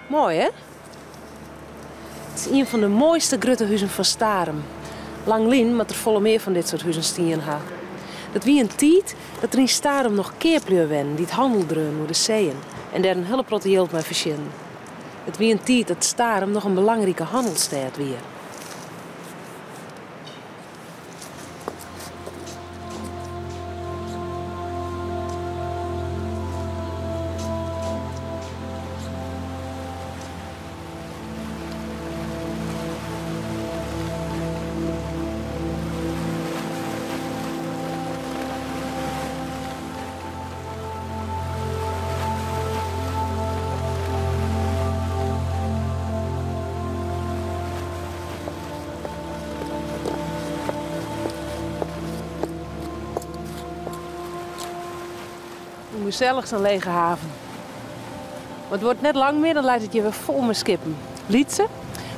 Mooi, hè? Het is een van de mooiste gruttehuizen van Starum. Langlien, maar er volle meer van dit soort huizen stien ha. Dat wie een tijd dat er in Starum nog keerpleur wen die het handel dreun door de zeeën en daar een hele grote geld mee verschillen. Het wie een tijd dat Starum nog een belangrijke handelsstad weer. Gezellig zo'n lege haven. Maar het wordt net lang meer, dan lijkt het je weer vol met skippen. Lietse,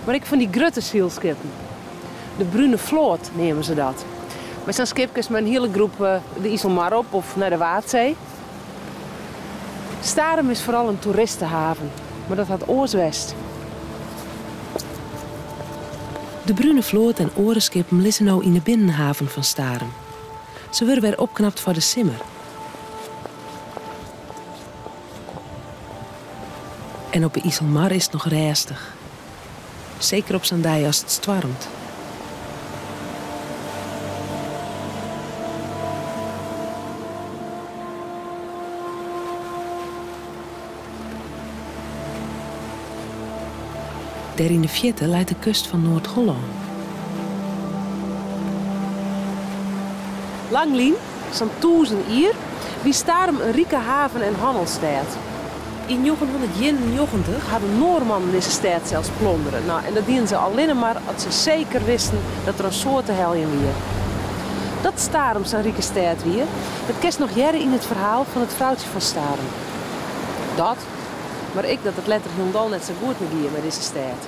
maar ik van die gruttezielskippen. De Brune Vloot nemen ze dat. Met zo'n skipjes met een hele groep de IJsselmar op of naar de Waadzee. Starum is vooral een toeristenhaven, maar dat had Oost-West. De Brune Vloot en orenskippen liggen nou in de binnenhaven van Starum. Ze worden weer opknapt voor de simmer. En op de IJsselmar is het nog rijstig. Zeker op zo'n dag als het stormt. Daar in de verte leidt de kust van Noord-Holland. Langlien, zo'n 1000 jaar, wie Starum een rieke haven en handelsstad. In 1991 hadden Noormannen deze stad zelfs plonderen. Nou, en dat dienen ze alleen maar als ze zeker wisten dat er een soort heljen weer. Dat Starum zijn rieke stad weer, dat kerst nog jaren in het verhaal van het vrouwtje van Starum. Dat, maar ik dat het letterlijk helemaal net zo goed met hier met deze stad.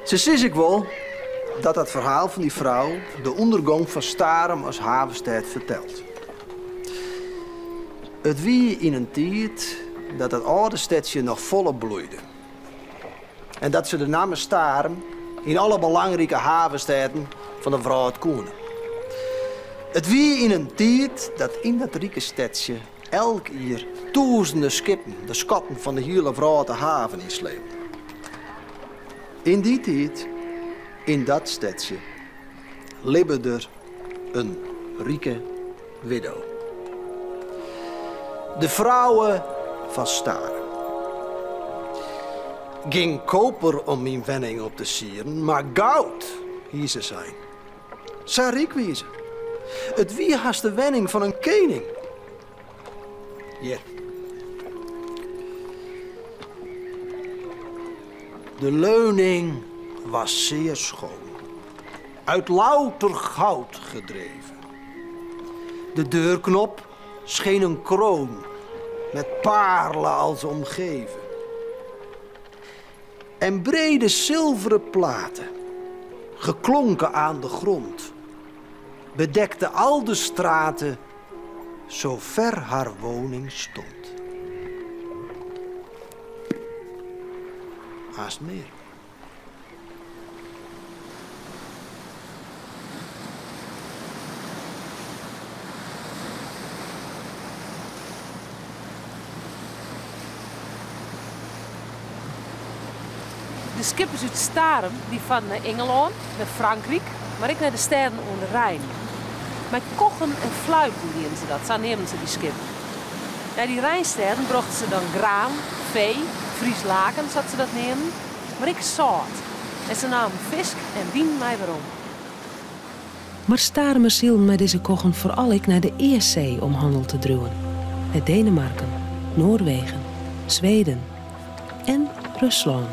Ze zie ik wel dat het verhaal van die vrouw de ondergang van Starum als havenstad vertelt. Het wie in een tijd dat het oude stadje nog volop bloeide. En dat ze de naam Starum in alle belangrijke havensteden van de vrouw had koenen. Het wie in een tijd dat in dat rieke stadje elk jaar duizenden skippen de schatten van de hele grote haven insleepten. In die tijd, in dat stadje, leefde er een rieke widow. De vrouwen van Starum. Geen koper om mijn wenning op te sieren, maar goud, hier ze zijn. Zij riek wezen. Het wie haast de wenning van een koning. Hier. De leuning was zeer schoon, uit louter goud gedreven. De deurknop scheen een kroon, met paarlen als omgeven. En brede zilveren platen, geklonken aan de grond, bedekten al de straten, zover haar woning stond. Haast meer. De skippers uit Starum die van Engeland naar Frankrijk, maar ik naar de steden onder de Rijn. Met kochen en fluiten dienen ze dat, zo nemen ze die skippen. Naar die Rijnsteden brachten ze dan graan, vee, Fries laken, zat ze dat nemen, maar ik zout. En ze namen vis en wien mij waarom. Maar Starumers zielen met deze kochen vooral ik naar de Eerzee om handel te druwen. Naar Denemarken, Noorwegen, Zweden en Rusland.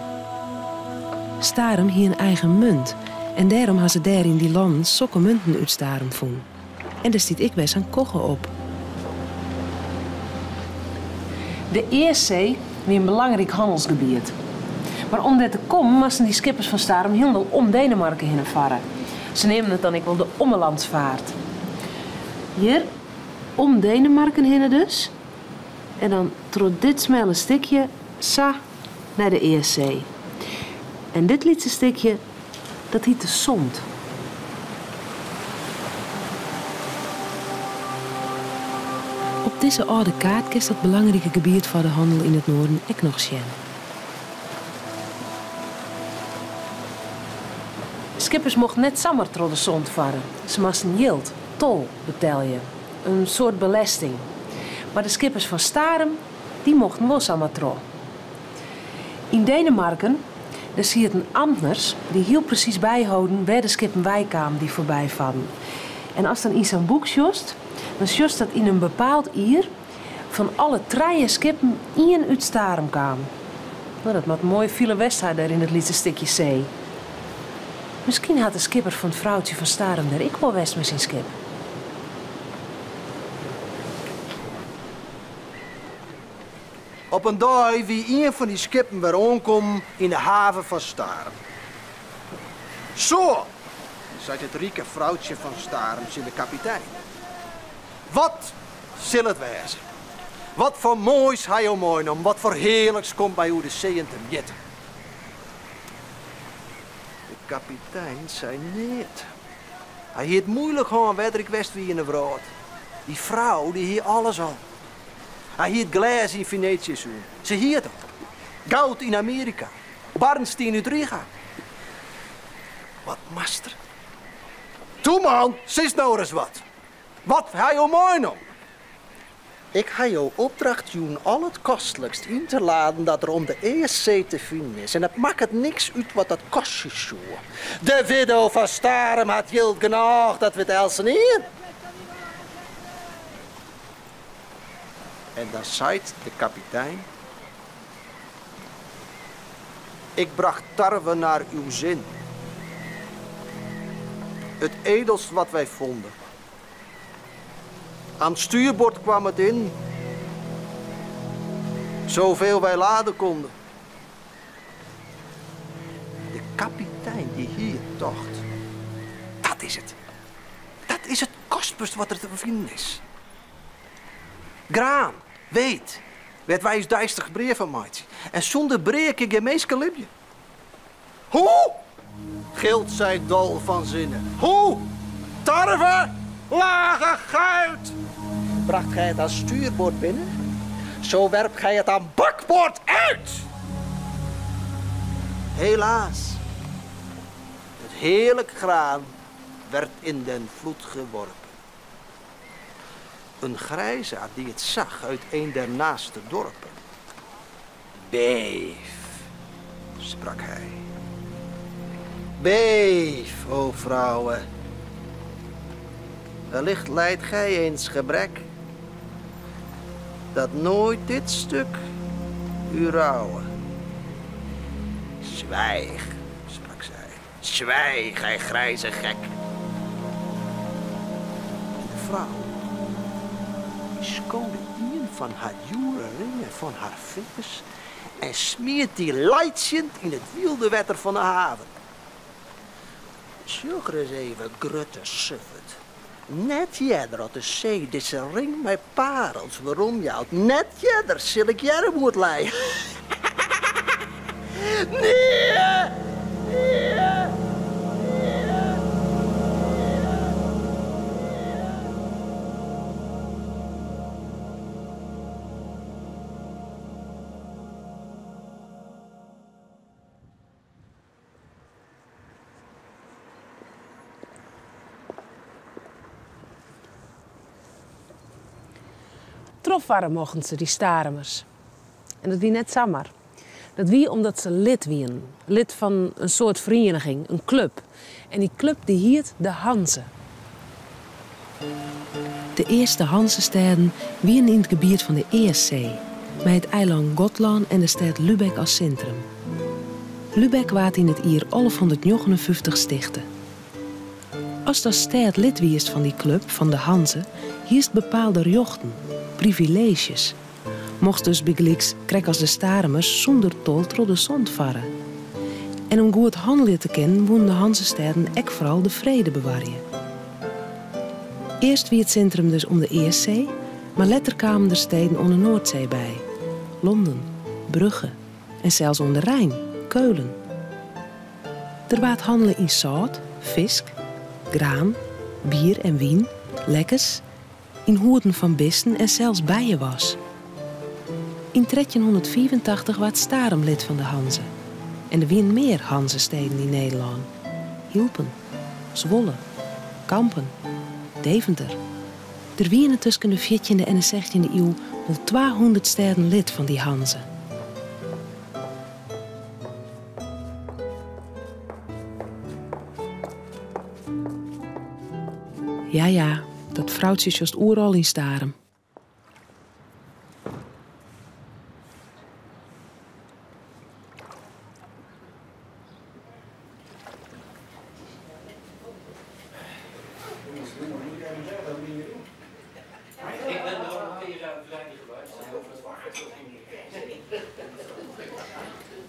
Starum hier een eigen munt en daarom hadden ze daar in die landen sokke munten uit Starum vonden. En daar stiet ik best aan kochen op. De Eerzee was een belangrijk handelsgebied. Maar om dit te komen, moesten die skippers van Starum helemaal om Denemarken heen varen. Ze nemen het dan ik wel de ommelandsvaart. Hier, om Denemarken heen dus. En dan door dit smelle stukje, sa, naar de Eerzee. En dit lietse stukje, dat heet de Sond. Op deze oude kaart is dat belangrijke gebied voor de handel in het noorden ook nog zien. Skippers mochten net samen door de Sond varen. Ze moesten yield, tol, betalen. Een soort belasting. Maar de skippers van Starum, die mochten wel samen door. In Denemarken, daar zie je een ambtenars die heel precies bijhouden waar de skippen bijkwamen die voorbij varen. En als dan in zo'n boek jost, dan jost dat in een bepaald uur van alle 3 skippen 1 uit Starum kwam. Nou, dat maakt mooi viele wedstrijd daar in het lietse stukje zee. Misschien had de skipper van het vrouwtje van Starum daar ik wel west met zijn skip. Op een dag wie een van die skippen weer aankomt in de haven van Starum. Zo, zei het rieke vrouwtje van Starum in de kapitein. Wat zal het wezen? Wat voor moois hij o mooi om, wat voor heerlijks komt bij u de zeeën te mjetten. De kapitein zei niet. Hij heeft moeilijk gewoon waar ik west wie in de vrouw. Die vrouw die hier alles al. Hij hield glas in Venetië zoen. Ze hield het. Goud in Amerika. Barnstein uit Riga. Wat master. Toe man, sis nou eens wat. Wat hij o mooi om? Ik ga jou opdracht doen al het kostelijkst in te laden dat er om de Eerzee te vinden is. En het maakt het niks uit wat dat kost je zo. De widow van Starum had heel genoeg dat we het elsen hier. En dan zei de kapitein. Ik bracht tarwe naar uw zin. Het edelst wat wij vonden. Aan het stuurbord kwam het in. Zoveel wij laden konden. De kapitein die hier tocht. Dat is het. Dat is het kostbaarst wat er te vinden is. Graan, weet, werd wij eens duistig brieven maakt. En zonder breek ik je meeske libje. Hoe? Gilt zij dol van zinnen. Hoe? Tarwe, lage guit. Bracht gij het aan stuurbord binnen? Zo werpt gij het aan bakboord uit. Helaas, het heerlijk graan werd in den vloed geworpen. Een grijzaard die het zag uit een der naaste dorpen. Beef, sprak hij. Beef, o vrouwen. Wellicht lijdt gij eens gebrek, dat nooit dit stuk u rouwen. Zwijg, sprak zij. Zwijg, gij grijze gek. En de vrouw schoonde een van haar dure ringen van haar vingers en smeert die leidend in het wilde wetter van de haven. Zoek eens even, grutte suffet. Net jeder had de zee deze ring met parels waarom jou. Net jeder zal ik jij moet leiden. Nee! Trof waren mochten ze, die Starumers. En dat wie net zomaar. Dat wie omdat ze lid wien. Lid van een soort vereniging, een club. En die club die hield de Hanze. De eerste Hanzesteden wien in het gebied van de Eerzee, met het eiland Gotland en de stad Lübeck als centrum. Lübeck waard in het jaar 1159 stichten. Als dat stad lid wiest van die club, van de Hanze, hiest bepaalde rechten, privileges. Mocht dus begelijks krek als de Starumers zonder tol door de zond varen. En om goed handelen te kennen, wonen de Hanzesteden ook vooral de vrede bewaren. Eerst wie het centrum dus om de Eerszee, maar later kwamen er steden om de Noordzee bij. Londen, Brugge en zelfs om de Rijn, Keulen. Er waard handelen in zout, visk, graan, bier en wien, lekkers, in hoeden van bissen en zelfs bijenwas. In 1384 werd Starum lid van de Hanze. En er waren meer Hanzesteden in Nederland. Hilpen, Zwolle, Kampen, Deventer. Er waren tussen de 14e en de 16e eeuw wel 200 steden lid van die Hanze. Ja, dat vrouwtje is juist overal in Starum.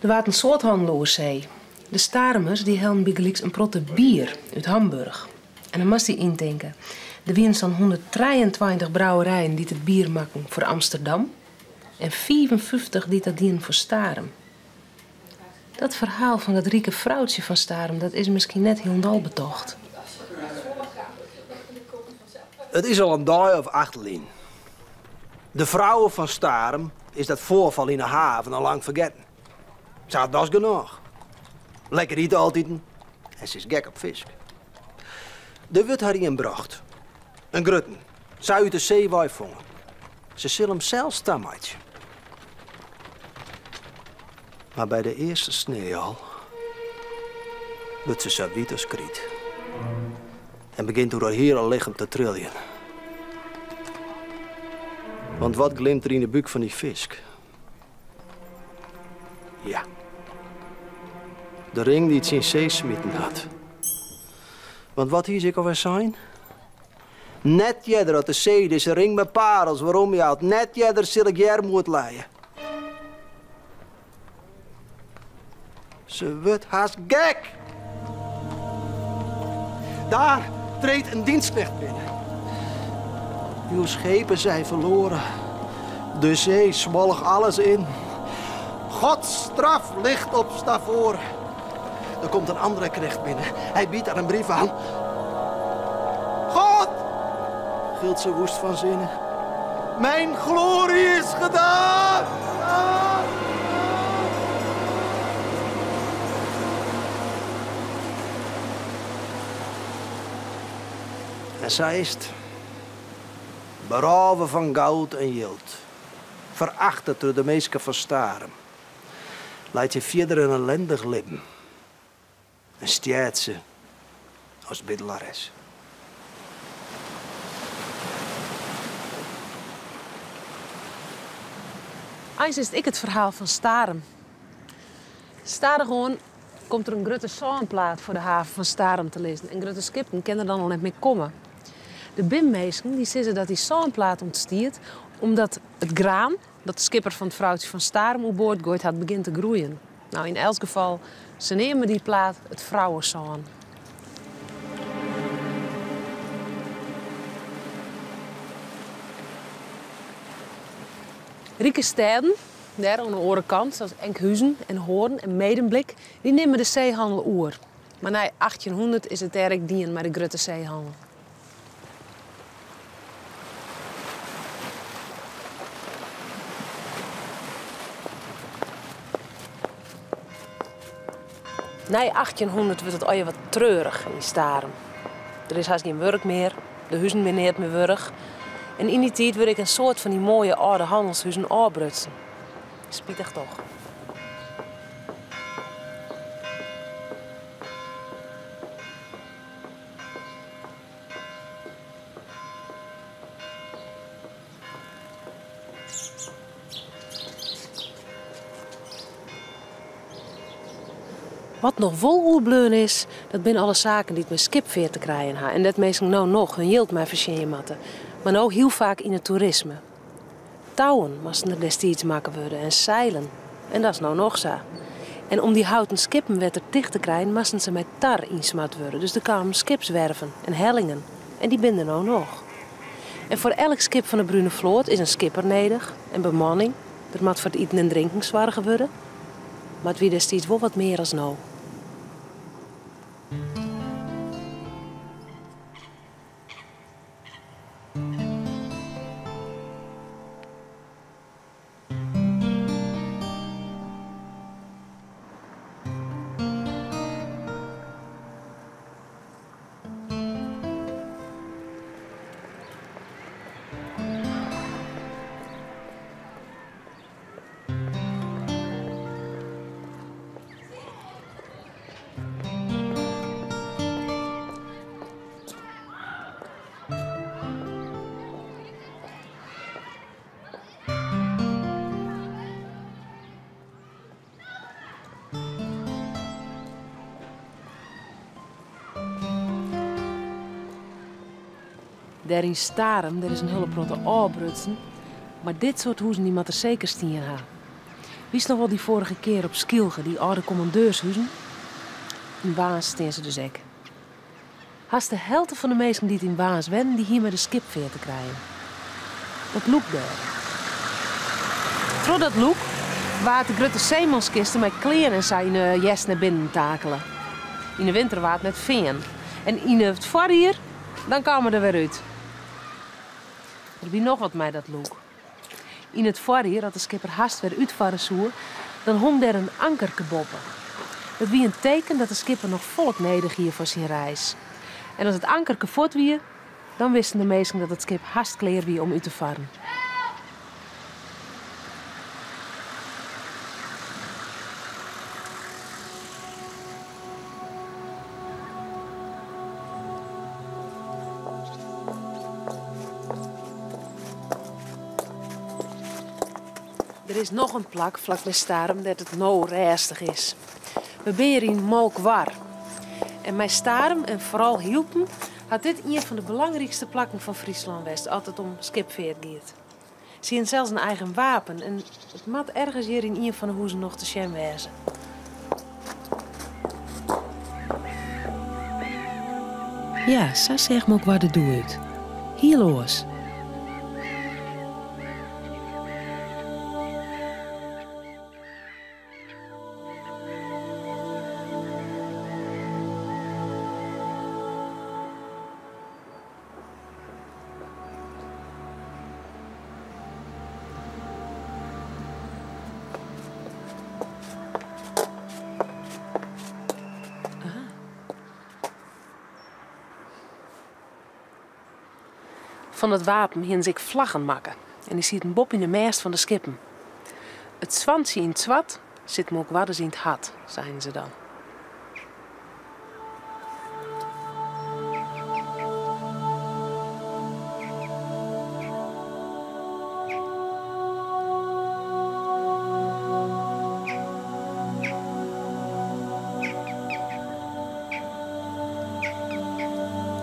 Er was een soort handel over zee. De Starumers die hadden bijgelijks een protte bier uit Hamburg. En dan moest hij indenken. Er waren zo'n 123 brouwerijen die het bier maken voor Amsterdam. En 55 die dat dienen voor Starum. Dat verhaal van dat rieke vrouwtje van Starum, dat is misschien net heel betocht. Het is al een dag of 8 geleden. De vrouwen van Starum is dat voorval in de haven al lang vergeten. Ze had dat genoeg. Lekker eten altijd en ze is gek op vis. Er wordt haar ingebracht. Een grutten. Zij uit de zee vangen. Ze zullen hem zelfs stammaatje. Maar bij de eerste sneeuw al wordt ze zo wit als kriet. En begint door haar hele lichaam te trillen. Want wat glimt er in de buik van die vis? Ja. De ring die het in zee smitten had. Want wat hier ik alweer zijn? Net jeder uit de zee is een ring met parels waarom je houdt. Net jeder zal ik jaar moet leien. Ze wordt haast gek. Daar treedt een dienstknecht binnen. Uw schepen zijn verloren. De zee smolg alles in. Gods straf ligt op stavoren. Er komt een andere knecht binnen. Hij biedt haar een brief aan. God! Gilt ze woest van zinnen. Mijn glorie is gedaan! En zij is het. Beroven van goud en jild. Veracht door de meesten van Starum. Leidt je verder een ellendig leven. En stiert ze als biddelares. Eens is ik het verhaal van Starum. Stadig gewoon komt er een grote zaanplaat voor de haven van Starum te lezen. En grote skippen kunnen er dan al net mee komen. De bimmeesken die zeggen dat die zaanplaat ontstiert omdat het graan dat de skipper van het vrouwtje van Starum op boord gooit had begint te groeien. Nou, in elk geval, ze nemen die plaat het vrouwenzaan. Rieke steden, daar aan de andere kant, zoals Enkhuizen en Hoorn en Medemblik, die nemen de zeehandel oer. Maar na 1800 is het erg dien met de grote zeehandel. Na 1800 wordt het al wat treurig in Starum. Er is haast geen werk meer, de huizen zijn niet meer werk. En in die tijd wil ik een soort van die mooie oude handelshuizen aanbrutsen. Spietig toch. Wat nog vol oerbleun is, dat zijn alle zaken die het met skipveer te krijgen hebben. En dat meestal nou nog hun yield maar verschijnen matten. Maar nou heel vaak in het toerisme. Touwen moesten er destijds maken worden en zeilen. En dat is nou nog zo. En om die houten skippen weer dicht te krijgen, moesten ze met tar insmat worden. Dus er kwamen skipswerven en hellingen. En die binden nou nog. En voor elk skip van de Brune Vloot is een skipper nodig en bemanning. Er moet voor het eten en drinken zwaar worden. Maar het wie destijds wel wat meer als nou. Daar in Starem, daar is een hele grote oorbrutsen. Maar dit soort huizen die moet er zeker stien hebben. Wie is nog wel die vorige keer op Skilge, die oude commandeurshuizen? In Waas staan ze dus ook. Haast de helft van de mensen die het in Waas wennen, die hier met de skipveer te krijgen. Dat loop daar. Door dat loop waart de grote zeemanskisten met kleren en zijn jes naar binnen takelen. In de winter waart met veen. En in het voorjaar, dan kwamen we er weer uit. Er wie nog wat mij dat look. In het voorjaar, dat de skipper haast weer uitvaren zou, dan hong daar een ankerke boppen. Dat wie een teken dat de skipper nog volk nodig hier voor zijn reis. En als het ankerke voort wie, dan wisten de meesten dat het skip haast klaar wie om uit te varen. Er is nog een plak vlak bij Starem dat het nou rijstig is. We zijn hier in Mokwar. En met Starem en vooral Hielpen had dit een van de belangrijkste plakken van Friesland West. Altijd om skipveer gaat. Ze hebben zelfs een eigen wapen en het moet ergens hier in een van de huizen nog te zien wezen. Ja, zo zeg Mokwar de doe uit. Hier los. Van het wapen hien zich vlaggen maken. En die ziet een bob in de meest van de skippen. Het zwansje in het zwart zit Mokwar in het hart, zeiden ze dan.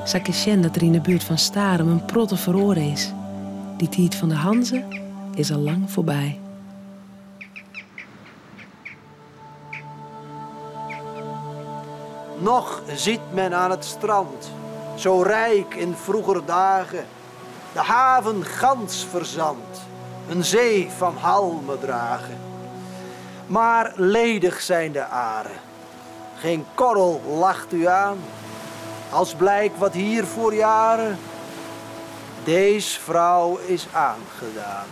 Zag je zien dat er in de buurt van Starem een protte verhoor is. Die tijd van de Hanze is al lang voorbij. Nog ziet men aan het strand, zo rijk in vroeger dagen, de haven gans verzand, een zee van halmen dragen. Maar ledig zijn de aren, geen korrel lacht u aan. Als blijk wat hier voor jaren deze vrouw is aangedaan.